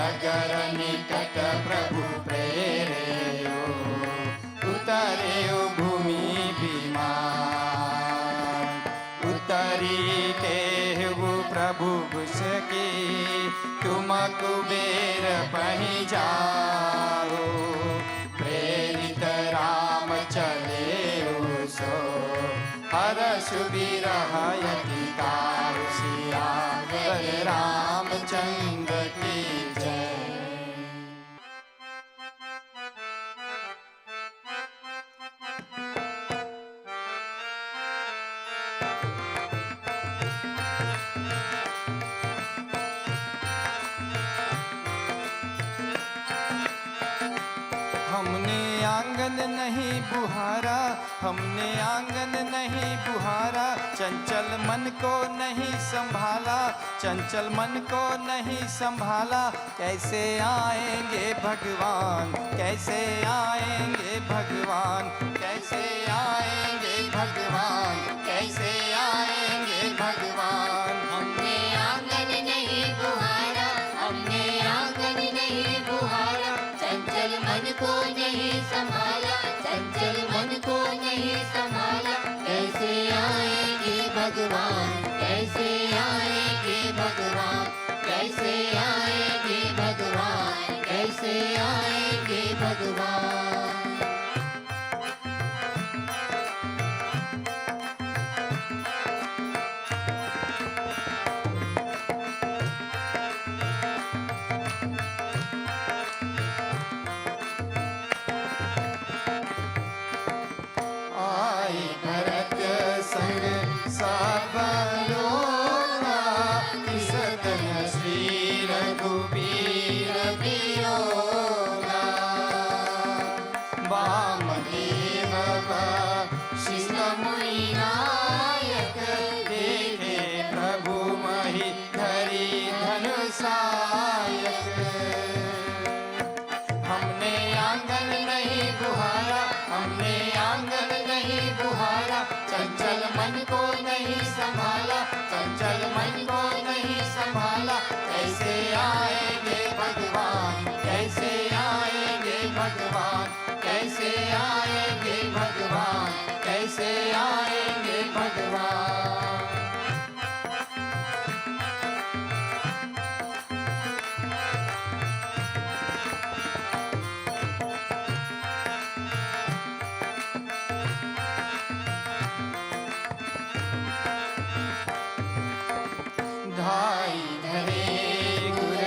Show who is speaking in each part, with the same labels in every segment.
Speaker 1: नगर निकट प्रभु प्रेरेयो, उतरेयो भूमि बीमार। उतरी केहु प्रभु घुसकी, तुम कुबेर पही जाओ। प्रेरित राम चले सो, हर सुबीर हयति तारु सियावर रामचंद्र की जय। हमने आंगन नहीं बुहारा, हमने आंगन नहीं बुहारा, चंचल मन को नहीं संभाला, चंचल मन को नहीं संभाला। कैसे आएंगे भगवान, कैसे आएंगे भगवान, कैसे आएंगे भगवान, कैसे आएंगे भगवान।
Speaker 2: हमने आंगन नहीं बुहारा, हमने आंगन नहीं बुहारा, चंचल मन को नहीं संभाला, चंचल मन को नहीं संभाला। कैसे आएंगे भगवान, कैसे आएंगे भगवान, कैसे आएंगे भगवान, कैसे आएंगे भगवान।
Speaker 1: हमने आंगन नहीं बुहारा, हमने आंगन नहीं बुहारा, चंचल मन को नहीं संभाला, चंचल मन को नहीं संभाला। कैसे आएंगे भगवान, कैसे आएंगे भगवान, कैसे आएंगे भगवान, कैसे आएंगे भगवान। धाई धरे गुर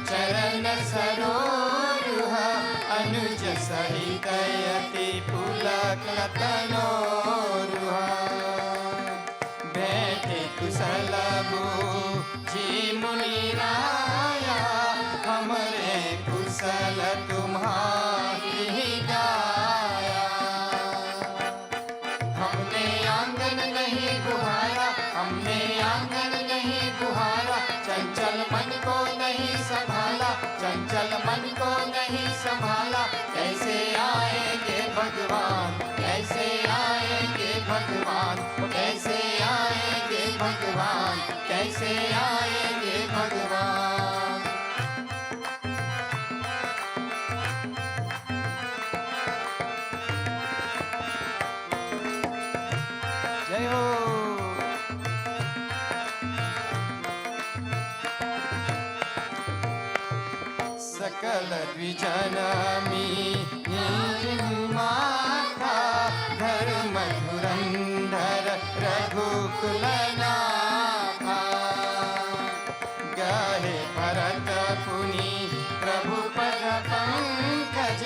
Speaker 1: चरण सरोरुह, अनुज सहित यति पुलक तनोरुह। बैठे कुशल बूझी मुनि राया, हमरे कुशल तुम्हारी गाया। हमने आंगन नहीं बुहारा, हमने आंगन नहीं बुहारा, चंचल मन को नहीं संभाला, चंचल मन को नहीं संभाला। कैसे आएंगे भगवान, कैसे आएंगे भगवान, कैसे आएंगे भगवान, कैसे आएंगे भगवान। जय हो। सकल द्विजन माथा, धर्म धुरंधर रघुकुल नाथा। गहे भरत पुनि प्रभु पद पंकज,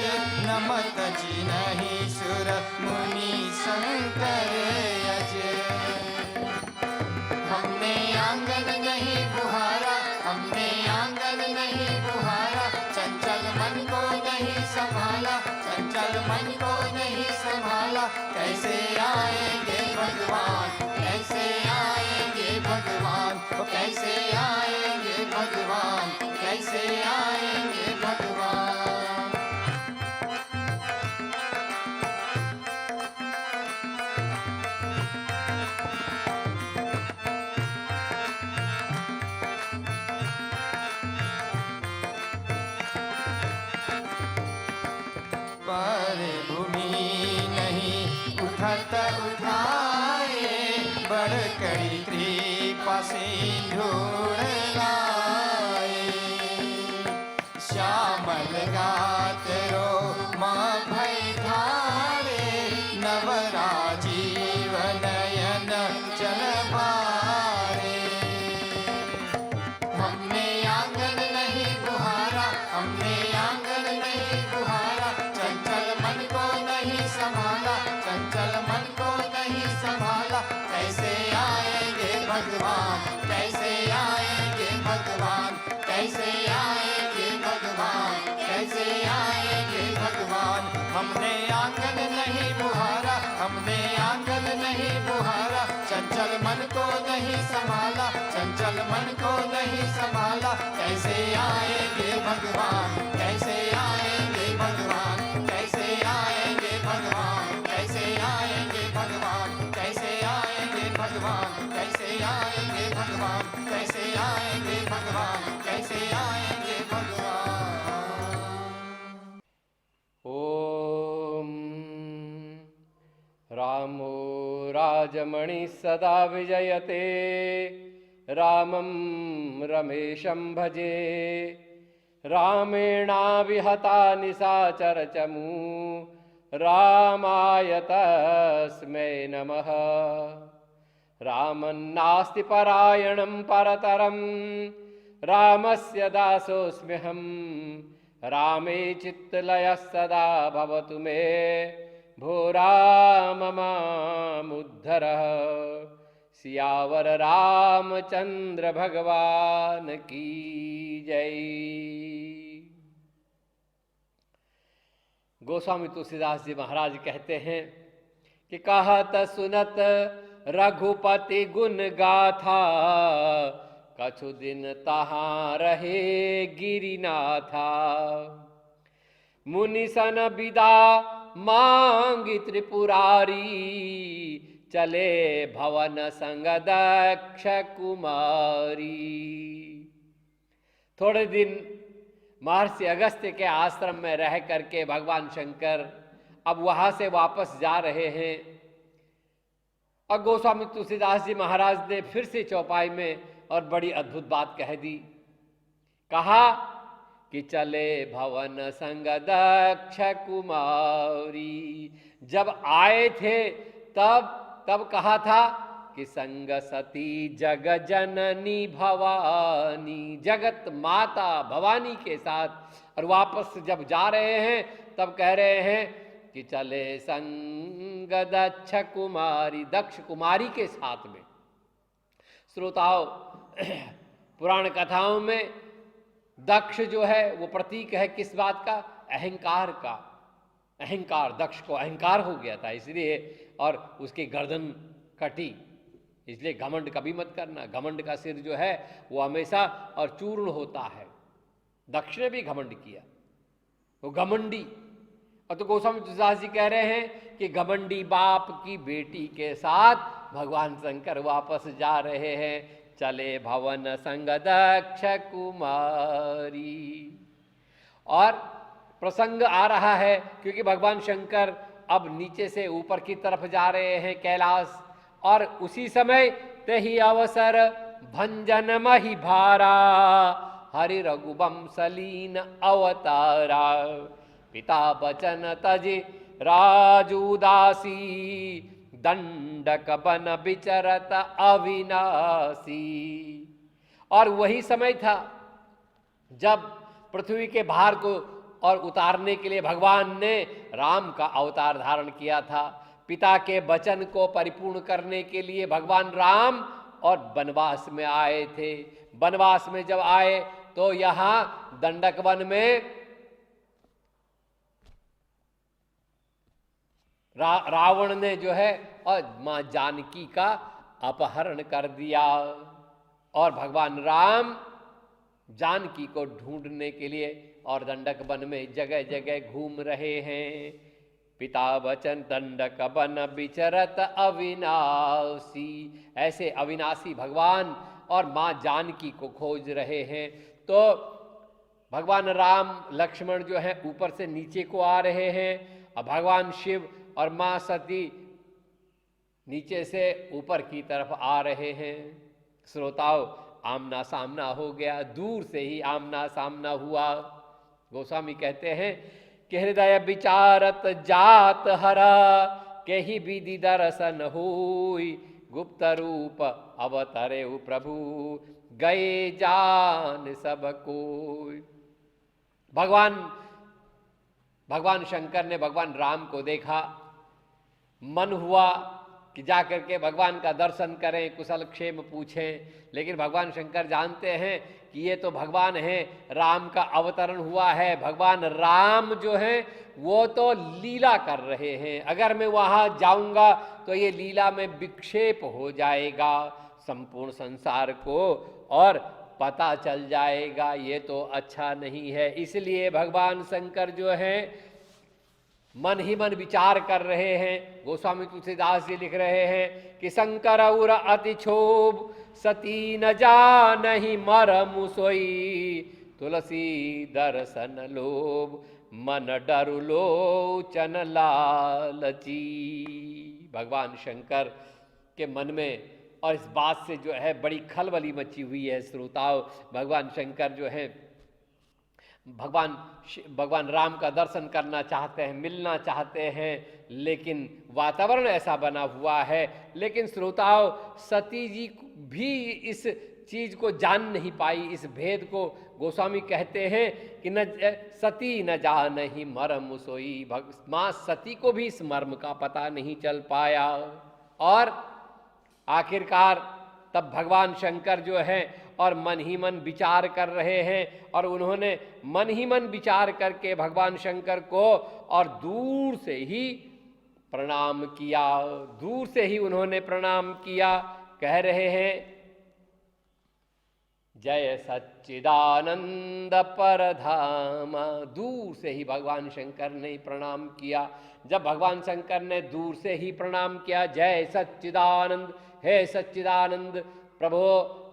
Speaker 1: नमत जिनहि सुर मुनि शंकर यज। हमने आंगन नहीं बुहारा, हमने आंगन नहीं बुहारा, चंचल मन को नहीं संभाला, चंचल मन को नहीं संभाला। कैसे आएंगे भगवान, कैसे आएंगे भगवान, कैसे आएंगे भगवान, कैसे आएंगे भगवान। हाथ उठाए, बड़ कड़ी कृपा सिंधु लाए। श्यामल गात रो माँ भय धारे, नवराजीव नयन चल पारे। हमने आंगन नहीं बुहारा, हमने आंगन नहीं बुहारा, चंचल मन को नहीं संभाला, चंचल मन को नहीं संभाला। कैसे आएंगे भगवान, कैसे आएंगे भगवान, कैसे आएंगे भगवान, कैसे आएंगे भगवान। हमने आंगन नहीं बुहारा, हमने आंगन नहीं बुहारा, चंचल मन को नहीं संभाला, चंचल मन को नहीं संभाला। कैसे आएंगे भगवान, कैसे आएंगे भगवान, कैसे आएंगे भगवान, कैसे आएंगे भगवान, कैसे आएंगे भगवान, कैसे आएंगे भगवान, कैसे आएंगे भगवान, कैसे आएंगे भगवान।
Speaker 3: ओम रामो राजमणि सदा विजयते, रामं रमेशं भजे। रामेणाविहता निशाचरचमू, रामाय तस्मै नमः। रामन्नास्ति परायणं परतरं, रामस्य दासोऽस्म्यहं। रामे चित्तलयः सदा भवतु मे, भो राम मामुद्धरः। सियावर रामचंद्र भगवान की जय। गोस्वामी तुलसीदास जी महाराज कहते हैं कि कहत सुनत रघुपति गुण गाथा, कछु दिन तहाँ रहे गिरिनाथा। मुनि सन विदा मांगी त्रिपुरारी, चले भवन संग दक्ष कुमारी। थोड़े दिन महर्षि अगस्त्य के आश्रम में रह करके भगवान शंकर अब वहां से वापस जा रहे हैं। और गोस्वामी तुलसीदास जी महाराज ने फिर से चौपाई में और बड़ी अद्भुत बात कह दी। कहा कि चले भवन संग दक्ष कुमारी। जब आए थे तब कहा था कि संग सती जग जननी भवानी, जगत माता भवानी के साथ। और वापस जब जा रहे हैं तब कह रहे हैं कि चले संग दक्ष कुमारी, दक्ष कुमारी के साथ में। श्रोताओं, पुराण कथाओं में दक्ष जो है वो प्रतीक है किस बात का? अहंकार का। अहंकार, दक्ष को अहंकार हो गया था इसलिए, और उसकी गर्दन कटी, इसलिए घमंड कभी मत करना। घमंड का सिर जो है वो हमेशा और चूर्ण होता है। दक्ष ने भी घमंड किया, वो घमंडी। और तो गोस्वामी तुलसीदास जी कह रहे हैं कि घमंडी बाप की बेटी के साथ भगवान शंकर वापस जा रहे हैं। चले भवन संग दक्ष कुमारी। और प्रसंग आ रहा है क्योंकि भगवान शंकर अब नीचे से ऊपर की तरफ जा रहे हैं कैलाश। और उसी समय ते ही अवसर भंजन मही भारा, हरि रघुवंशलीन अवतारा। पिता बचन तज राजूदासी, दंडक बन विचरत अविनाशी। और वही समय था जब पृथ्वी के भार को और उतारने के लिए भगवान ने राम का अवतार धारण किया था। पिता के वचन को परिपूर्ण करने के लिए भगवान राम और वनवास में आए थे। वनवास में जब आए तो यहां दंडक वन में रावण ने जो है और मां जानकी का अपहरण कर दिया। और भगवान राम जानकी को ढूंढने के लिए और दंडक वन में जगह जगह घूम रहे हैं। पिता वचन दंडक वन विचरत अविनाशी, ऐसे अविनाशी भगवान और मां जानकी को खोज रहे हैं। तो भगवान राम लक्ष्मण जो है ऊपर से नीचे को आ रहे हैं और भगवान शिव और मां सती नीचे से ऊपर की तरफ आ रहे हैं। श्रोताओं, आमना सामना हो गया, दूर से ही आमना सामना हुआ। गोस्वामी कहते हैं कि हृदय विचारत जात हरा, के ही विधि दर्शन हुई, गुप्त रूप अवतरे प्रभु, गए जान सब कोई। भगवान शंकर ने भगवान राम को देखा, मन हुआ कि जाकर के भगवान का दर्शन करें, कुशल क्षेम पूछें, लेकिन भगवान शंकर जानते हैं कि ये तो भगवान है, राम का अवतरण हुआ है, भगवान राम जो है वो तो लीला कर रहे हैं, अगर मैं वहाँ जाऊँगा तो ये लीला में विक्षेप हो जाएगा संपूर्ण संसार को और पता चल जाएगा, ये तो अच्छा नहीं है। इसलिए भगवान शंकर जो है मन ही मन विचार कर रहे हैं। गोस्वामी तुलसीदास जी लिख रहे हैं कि शंकर उर अति क्षोभ, सती न जानहि मरमु सोई, तुलसी दर्शन लोभ, मन डरु लोचन लालची। भगवान शंकर के मन में और इस बात से जो है बड़ी खलबली मची हुई है। श्रोताओं, भगवान शंकर जो है भगवान राम का दर्शन करना चाहते हैं, मिलना चाहते हैं, लेकिन वातावरण ऐसा बना हुआ है। लेकिन श्रोताओं, सती जी भी इस चीज को जान नहीं पाई, इस भेद को। गोस्वामी कहते हैं कि न सती न जानहि मर्म सोई, मां सती को भी इस मर्म का पता नहीं चल पाया। और आखिरकार तब भगवान शंकर जो है और मन ही मन विचार कर रहे हैं, और उन्होंने मन ही मन विचार करके भगवान शंकर को और दूर से ही प्रणाम किया, दूर से ही उन्होंने प्रणाम किया। कह रहे हैं जय सच्चिदानंद परधामा, दूर से ही भगवान शंकर ने प्रणाम किया। जब भगवान शंकर ने दूर से ही प्रणाम किया, जय सच्चिदानंद, हे सच्चिदानंद प्रभु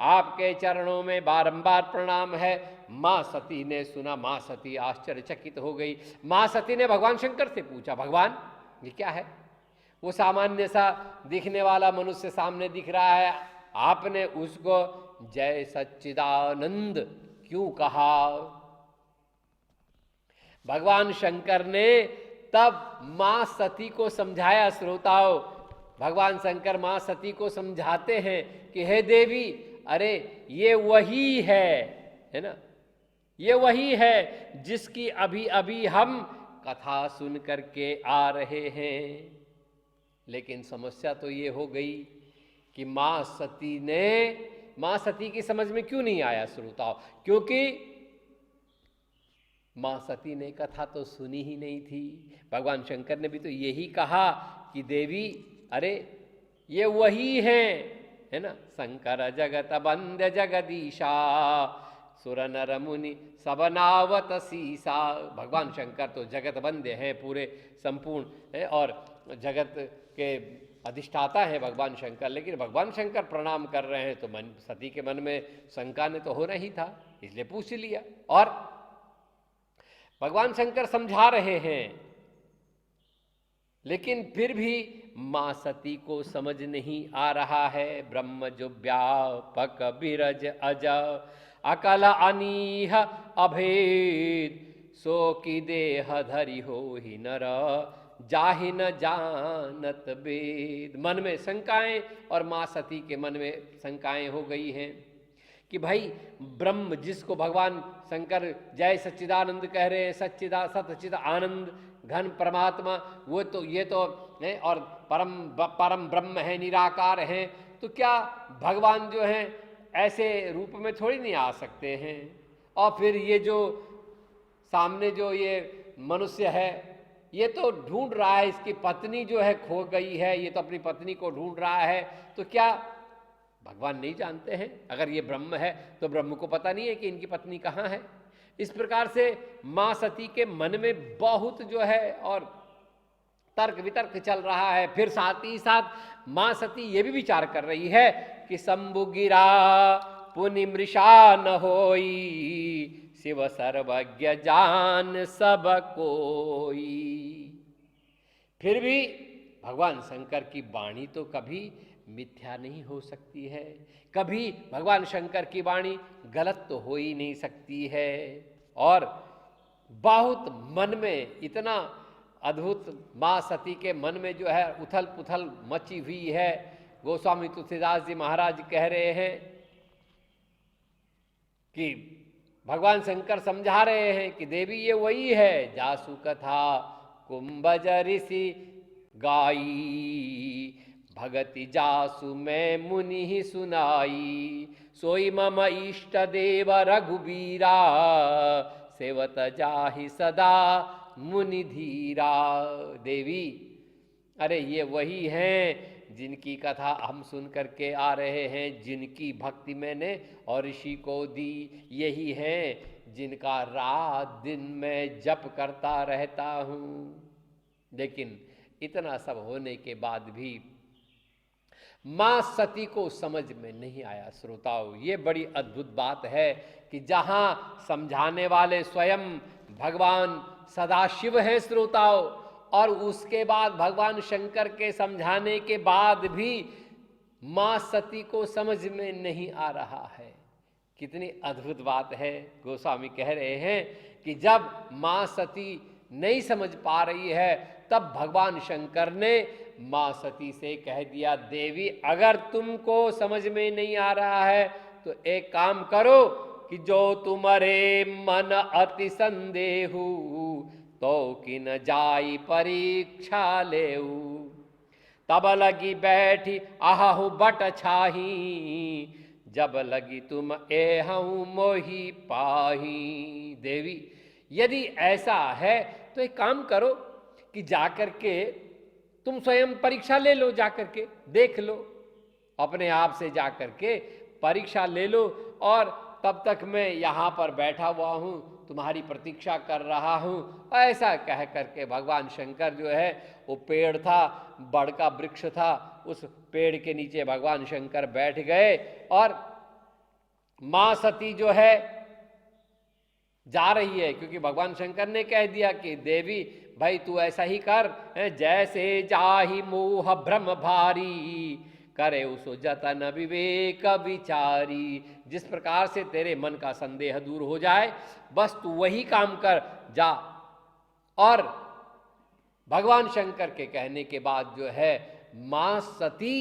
Speaker 3: आपके चरणों में बारंबार प्रणाम है। माँ सती ने सुना, माँ सती आश्चर्यचकित हो गई। माँ सती ने भगवान शंकर से पूछा, भगवान ये क्या है? वो सामान्य सा दिखने वाला मनुष्य सामने दिख रहा है, आपने उसको जय सच्चिदानंद क्यों कहा? भगवान शंकर ने तब माँ सती को समझाया। श्रोताओं, भगवान शंकर माँ सती को समझाते हैं कि हे देवी, अरे ये वही है ना, ये वही है जिसकी अभी अभी हम कथा सुन करके आ रहे हैं। लेकिन समस्या तो ये हो गई कि माँ सती की समझ में क्यों नहीं आया श्रोताओं? क्योंकि माँ सती ने कथा तो सुनी ही नहीं थी। भगवान शंकर ने भी तो यही कहा कि देवी, अरे ये वही है ना, शंकर जगत बंद जगदीशा, सुर नर मुनि सब नावत सीसा। भगवान शंकर तो जगत बंद है, पूरे संपूर्ण है और जगत के अधिष्ठाता है भगवान शंकर। लेकिन भगवान शंकर प्रणाम कर रहे हैं तो सती के मन में शंका ने तो होना ही था, इसलिए पूछ लिया। और भगवान शंकर समझा रहे हैं, लेकिन फिर भी माँ सती को समझ नहीं आ रहा है। ब्रह्म जो व्यापक बिरज अज, अकल अनीह अभेद, सो की देह धरि हो ही नर, जाहि न जानत वेद। मन में शंकाएं, और माँ सती के मन में शंकाएं हो गई हैं कि भाई ब्रह्म जिसको भगवान शंकर जय सच्चिदानंद कह रहे हैं, सच्चिद आनंद घन परमात्मा, वो तो ये तो है और परम ब्रह्म है, निराकार है, तो क्या भगवान जो है ऐसे रूप में थोड़ी नहीं आ सकते हैं? और फिर ये जो सामने जो ये मनुष्य है, ये तो ढूंढ रहा है, इसकी पत्नी जो है खो गई है, ये तो अपनी पत्नी को ढूंढ रहा है, तो क्या भगवान नहीं जानते हैं? अगर ये ब्रह्म है तो ब्रह्म को पता नहीं है कि इनकी पत्नी कहाँ है? इस प्रकार से माँ सती के मन में बहुत जो है और तर्क वितर्क चल रहा है। फिर साथ ही साथ माँ सती ये भी विचार कर रही है कि शंभु गिरा पुनि मृषा न होई, शिव सर्वज्ञ जान सब कोई। फिर भी भगवान शंकर की वाणी तो कभी मिथ्या नहीं हो सकती है, कभी भगवान शंकर की वाणी गलत तो हो ही नहीं सकती है। और बहुत मन में इतना अद्भुत माँ सती के मन में जो है उथल पुथल मची हुई है। गोस्वामी तुलसीदास जी महाराज कह रहे हैं कि भगवान शंकर समझा रहे हैं कि देवी ये वही है जासु कथा कुंभज ऋषि गाई, भगति जासु मैं मुनि ही सुनाई, सोई मम इष्ट देव रघुबीरा, सेवत जाहि सदा मुनि धीरा। देवी अरे ये वही हैं जिनकी कथा हम सुन करके आ रहे हैं, जिनकी भक्ति मैंने और ऋषि को दी, यही हैं जिनका रात दिन मैं जप करता रहता हूँ। लेकिन इतना सब होने के बाद भी माँ सती को समझ में नहीं आया। श्रोताओं, ये बड़ी अद्भुत बात है कि जहाँ समझाने वाले स्वयं भगवान सदाशिव हैं श्रोताओं, और उसके बाद भगवान शंकर के समझाने के बाद भी माँ सती को समझ में नहीं आ रहा है। कितनी अद्भुत बात है। गोस्वामी कह रहे हैं कि जब माँ सती नहीं समझ पा रही है तब भगवान शंकर ने माँ सती से कह दिया, देवी अगर तुमको समझ में नहीं आ रहा है तो एक काम करो कि जो तुम्हारे मन अति संदेहु तो किन जाई परीक्षा लेऊ, तब लगी बैठी आहु बट छाही, जब लगी तुम एहू मोही पाही। देवी यदि ऐसा है तो एक काम करो कि जाकर के तुम स्वयं परीक्षा ले लो, जाकर के देख लो, अपने आप से जाकर के परीक्षा ले लो, और तब तक मैं यहाँ पर बैठा हुआ हूँ, तुम्हारी प्रतीक्षा कर रहा हूँ। ऐसा कह करके भगवान शंकर जो है, वो पेड़ था, बड़ का वृक्ष था, उस पेड़ के नीचे भगवान शंकर बैठ गए और माँ सती जो है जा रही है, क्योंकि भगवान शंकर ने कह दिया कि देवी भाई तू ऐसा ही कर, जैसे जाहि मोह भ्रम भारी, करे उसो जतन विवेक विचारी। जिस प्रकार से तेरे मन का संदेह दूर हो जाए, बस तू वही काम कर जा। और भगवान शंकर के कहने के बाद जो है माँ सती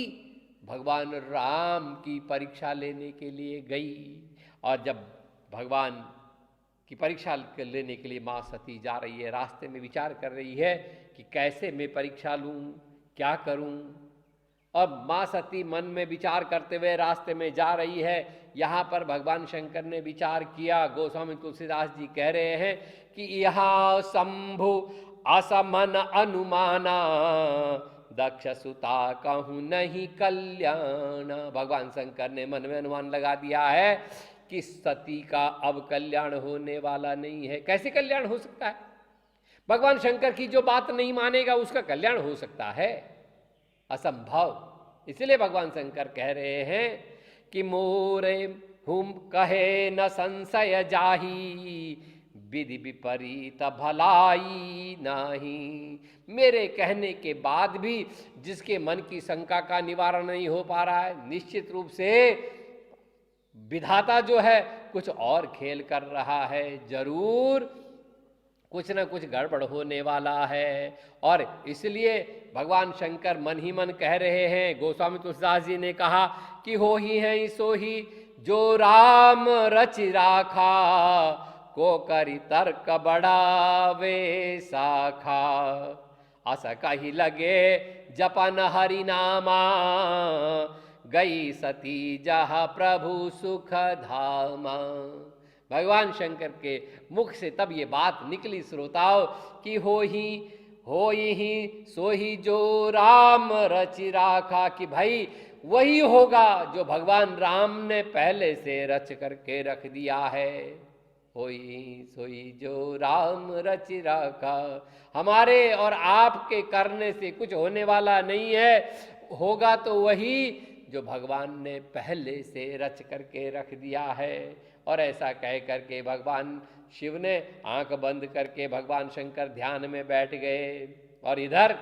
Speaker 3: भगवान राम की परीक्षा लेने के लिए गई। और जब भगवान की परीक्षा लेने के लिए माँ सती जा रही है, रास्ते में विचार कर रही है कि कैसे मैं परीक्षा लूँ, क्या करूँ। और माँ सती मन में विचार करते हुए रास्ते में जा रही है। यहाँ पर भगवान शंकर ने विचार किया। गोस्वामी तुलसीदास जी कह रहे हैं कि यहाँ शंभु असमन अनुमाना, दक्ष सुता कहूँ नहीं कल्याण। भगवान शंकर ने मन में अनुमान लगा दिया है कि सती का अब कल्याण होने वाला नहीं है। कैसे कल्याण हो सकता है? भगवान शंकर की जो बात नहीं मानेगा उसका कल्याण हो सकता है? असंभव। इसलिए भगवान शंकर कह रहे हैं कि मोरे हुम कहे न संशय जाही, विधि विपरीत भलाई नाही। मेरे कहने के बाद भी जिसके मन की शंका का निवारण नहीं हो पा रहा है, निश्चित रूप से विधाता जो है कुछ और खेल कर रहा है, जरूर कुछ न कुछ गड़बड़ होने वाला है। और इसलिए भगवान शंकर मन ही मन कह रहे हैं। गोस्वामी तुलसीदास जी ने कहा कि हो ही है सो ही जो राम रच राखा, को करी तर्क बढ़ावे शाखा, अस कही लगे जपन हरि नामा, गई सती जहाँ प्रभु सुख धामा। भगवान शंकर के मुख से तब ये बात निकली श्रोताओं कि हो ही सो ही जो राम रचि राखा, कि भाई वही होगा जो भगवान राम ने पहले से रच करके रख दिया है। होई सोई जो राम रचि राखा। हमारे और आपके करने से कुछ होने वाला नहीं है, होगा तो वही जो भगवान ने पहले से रच करके रख दिया है। और ऐसा कह करके भगवान शिव ने आंख बंद करके भगवान शंकर ध्यान में बैठ गए। और इधर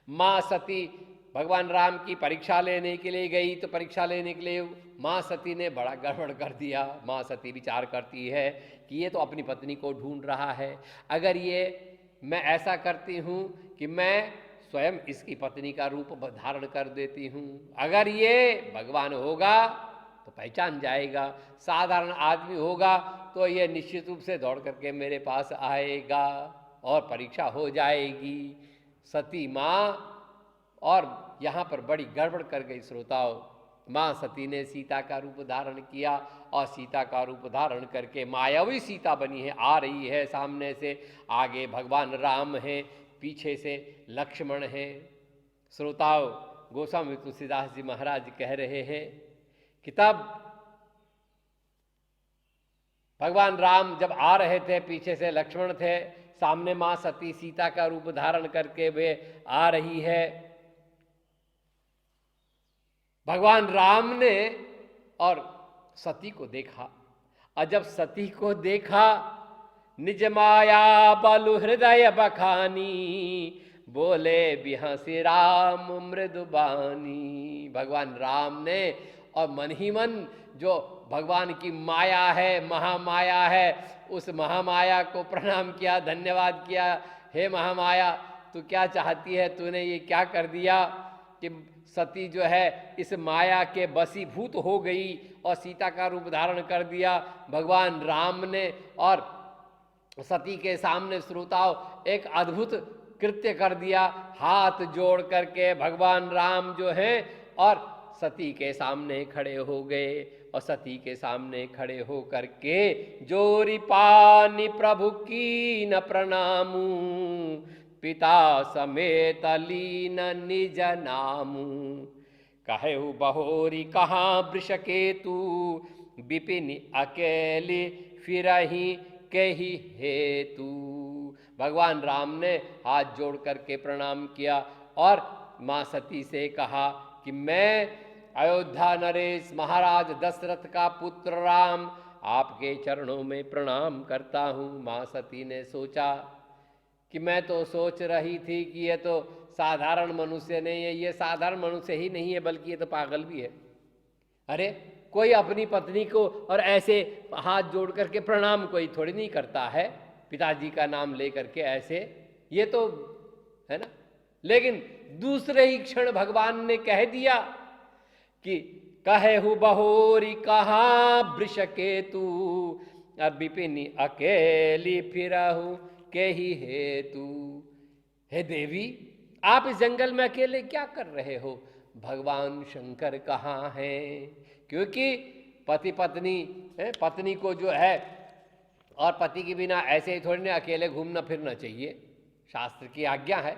Speaker 3: माँ सती भगवान राम की परीक्षा लेने के लिए गई, तो परीक्षा लेने के लिए माँ सती ने बड़ा गड़बड़ कर दिया। माँ सती विचार करती है कि ये तो अपनी पत्नी को ढूंढ रहा है, अगर ये मैं ऐसा करती हूँ कि मैं स्वयं इसकी पत्नी का रूप धारण कर देती हूँ, अगर ये भगवान होगा तो पहचान जाएगा, साधारण आदमी होगा तो ये निश्चित रूप से दौड़ करके मेरे पास आएगा और परीक्षा हो जाएगी। सती माँ और यहाँ पर बड़ी गड़बड़ कर गई श्रोताओं। माँ सती ने सीता का रूप धारण किया और सीता का रूप धारण करके मायावी सीता बनी है, आ रही है सामने से, आगे भगवान राम हैं, पीछे से लक्ष्मण हैं। श्रोताओं, गोस्वामी तुलसीदास जी महाराज कह रहे हैं कि तब भगवान राम जब आ रहे थे, पीछे से लक्ष्मण थे, सामने माँ सती सीता का रूप धारण करके वे आ रही है। भगवान राम ने और सती को देखा, और जब सती को देखा, निज माया बलु हृदय बखानी, बोले बिहसी राम मृदुबानी। भगवान राम ने और मन ही मन जो भगवान की माया है, महामाया है, उस महामाया को प्रणाम किया, धन्यवाद किया। हे महामाया, तू क्या चाहती है, तूने ये क्या कर दिया कि सती जो है इस माया के बसीभूत हो गई और सीता का रूप धारण कर दिया। भगवान राम ने और सती के सामने श्रोताओं एक अद्भुत कृत्य कर दिया। हाथ जोड़ करके भगवान राम जो हैं और सती के सामने खड़े हो गए, और सती के सामने खड़े हो करके जोरी पानी प्रभु की न प्रणामू, पिता समेत लीन निज नामू। कहु बहोरी कहाँ वृषकेतु, विपिन अकेली फिरही कही हेतु। भगवान राम ने हाथ जोड़ करके प्रणाम किया और माँ सती से कहा कि मैं अयोध्या नरेश महाराज दशरथ का पुत्र राम आपके चरणों में प्रणाम करता हूँ। माँ सती ने सोचा कि मैं तो सोच रही थी कि ये तो साधारण मनुष्य नहीं है, ये साधारण मनुष्य ही नहीं है बल्कि ये तो पागल भी है। अरे कोई अपनी पत्नी को और ऐसे हाथ जोड़ करके प्रणाम कोई थोड़ी नहीं करता है, पिताजी का नाम ले करके ऐसे, ये तो है ना। लेकिन दूसरे ही क्षण भगवान ने कह दिया कि कहेहु बहोरी कहाँ वृषकेतु, और विपिन अकेली फिरहु के ही हेतु। हे देवी, आप इस जंगल में अकेले क्या कर रहे हो? भगवान शंकर कहाँ हैं? क्योंकि पति पत्नी पत्नी को जो है और पति के बिना ऐसे ही थोड़ी ना अकेले घूमना फिरना चाहिए। शास्त्र की आज्ञा है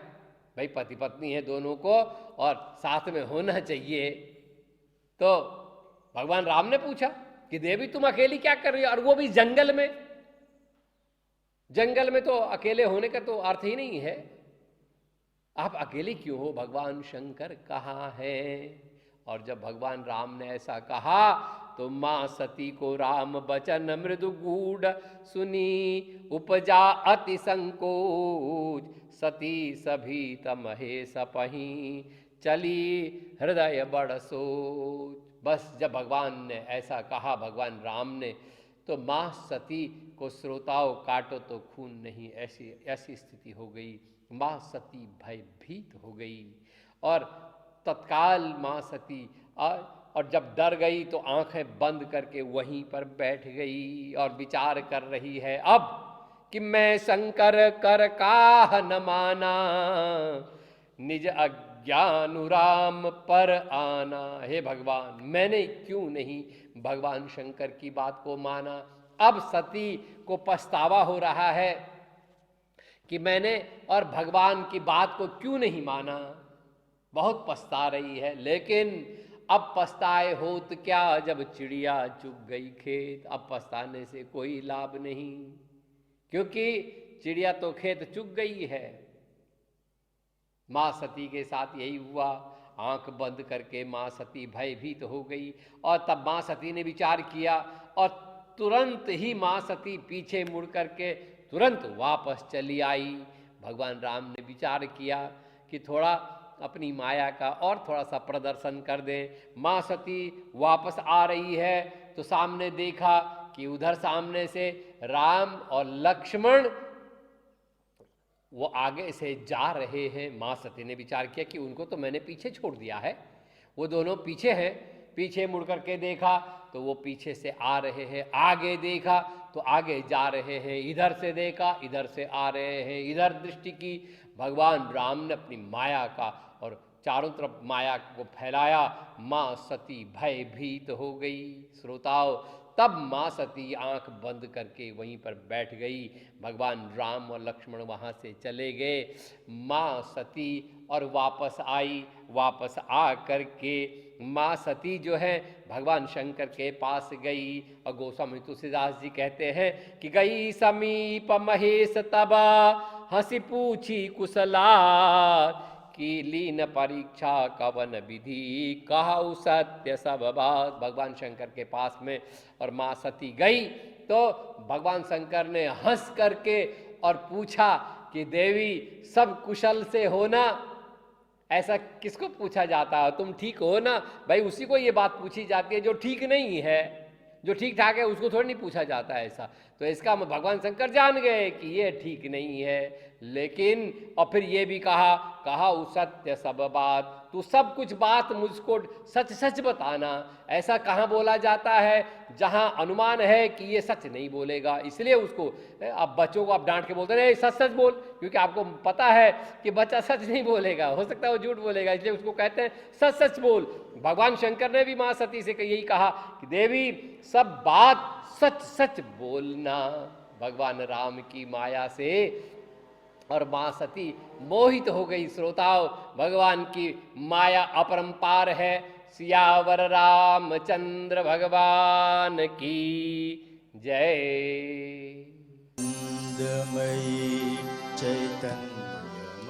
Speaker 3: भाई, पति पत्नी है दोनों को और साथ में होना चाहिए। तो भगवान राम ने पूछा कि देवी तुम अकेली क्या कर रही हो, और वो भी जंगल में। जंगल में तो अकेले होने का तो अर्थ ही नहीं है, आप अकेले क्यों हो? भगवान शंकर कहाँ हैं? और जब भगवान राम ने ऐसा कहा तो माँ सती को राम बचन मृदु गूढ़ सुनी, उपजा अति संकोच, सती सभी तमहे सपही, चली हृदय बड़ सोच। बस जब भगवान ने ऐसा कहा, भगवान राम ने, तो माँ सती को श्रोताओं काटो तो खून नहीं, ऐसी स्थिति हो गई। माँ सती भयभीत हो गई और तत्काल माँ सती और जब डर गई तो आंखें बंद करके वहीं पर बैठ गई और विचार कर रही है अब कि मैं शंकर कर काह न माना, निज अज्ञानु राम पर आना। हे भगवान, मैंने क्यों नहीं भगवान शंकर की बात को माना? अब सती को पछतावा हो रहा है कि मैंने और भगवान की बात को क्यों नहीं माना, बहुत पछता रही है। लेकिन अब पछताए होत क्या, जब चिड़िया चुग गई खेत। अब पछताने से कोई लाभ नहीं, क्योंकि चिड़िया तो खेत चुग गई है। माँ सती के साथ यही हुआ। आंख बंद करके माँ सती भयभीत हो गई और तब माँ सती ने विचार किया और तुरंत ही माँ सती पीछे मुड़ करके तुरंत वापस चली आई। भगवान राम ने विचार किया कि थोड़ा अपनी माया का और थोड़ा सा प्रदर्शन कर दें। माँ सती वापस आ रही है तो सामने देखा कि उधर सामने से राम और लक्ष्मण वो आगे से जा रहे हैं। माँ सती ने विचार किया कि उनको तो मैंने पीछे छोड़ दिया है, वो दोनों पीछे हैं। पीछे मुड़ करके देखा तो वो पीछे से आ रहे हैं, आगे देखा तो आगे जा रहे हैं, इधर से देखा इधर से आ रहे हैं, इधर दृष्टि की। भगवान राम ने अपनी माया का और चारों तरफ माया को फैलाया। माँ सती भयभीत हो गई। श्रोताओं, तब माँ सती आंख बंद करके वहीं पर बैठ गई। भगवान राम और लक्ष्मण वहाँ से चले गए। माँ सती और वापस आई। वापस आ करके माँ सती जो है भगवान शंकर के पास गई। और गोस्वामी तुलसीदास जी कहते हैं कि गई समीप महेश तबा हंसी पूछी कुशलार की लीन परीक्षा कवन विधि कहु सत्य सब बात। भगवान शंकर के पास में और माँ सती गई तो भगवान शंकर ने हंस करके और पूछा कि देवी सब कुशल से हो ना। ऐसा किसको पूछा जाता है, तुम ठीक हो ना? भाई उसी को ये बात पूछी जाती है जो ठीक नहीं है। जो ठीक ठाक है उसको थोड़ी नहीं पूछा जाता है ऐसा। तो इसका भगवान शंकर जान गए कि ये ठीक नहीं है। लेकिन और फिर ये भी कहा उस सत्य सब बात, तू सब कुछ बात मुझको सच सच बताना। ऐसा कहाँ बोला जाता है जहाँ अनुमान है कि ये सच नहीं बोलेगा। इसलिए उसको अब बच्चों को आप डांट के बोलते हैं सच सच बोल, क्योंकि आपको पता है कि बच्चा सच नहीं बोलेगा, हो सकता है वो झूठ बोलेगा, इसलिए उसको कहते हैं सच सच बोल। भगवान शंकर ने भी माँ सती से यही कहा कि देवी सब बात सच सच बोलना। भगवान राम की माया से और माँ सती मोहित हो गई। श्रोताओं, भगवान की माया अपरंपार है। सियावर रामचंद्र भगवान की जय।
Speaker 1: आनंदमयी चैतन्यमयी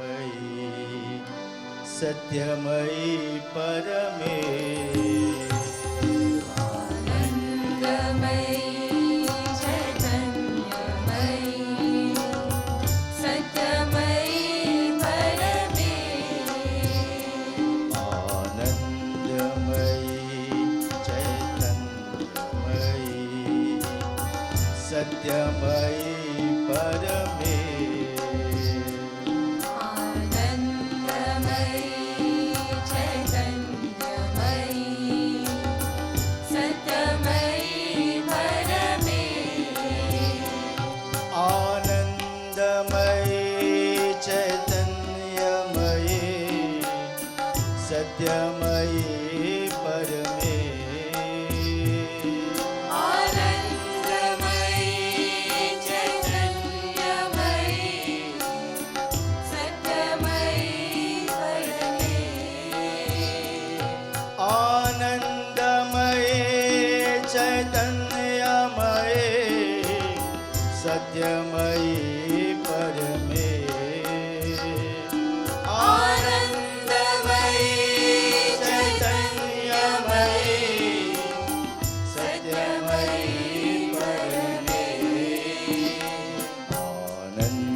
Speaker 1: सत्यमयी परमे सत्यमयी परमे
Speaker 2: आनंदमयी चैतन्यमयी सत्यमयी परमे
Speaker 1: आनंदमयी चैतन्यमयी सत्यमयी परमे सत्यमयी परमे आनंदमयी चैतन्यमयी सत्यमयी परमे आनंद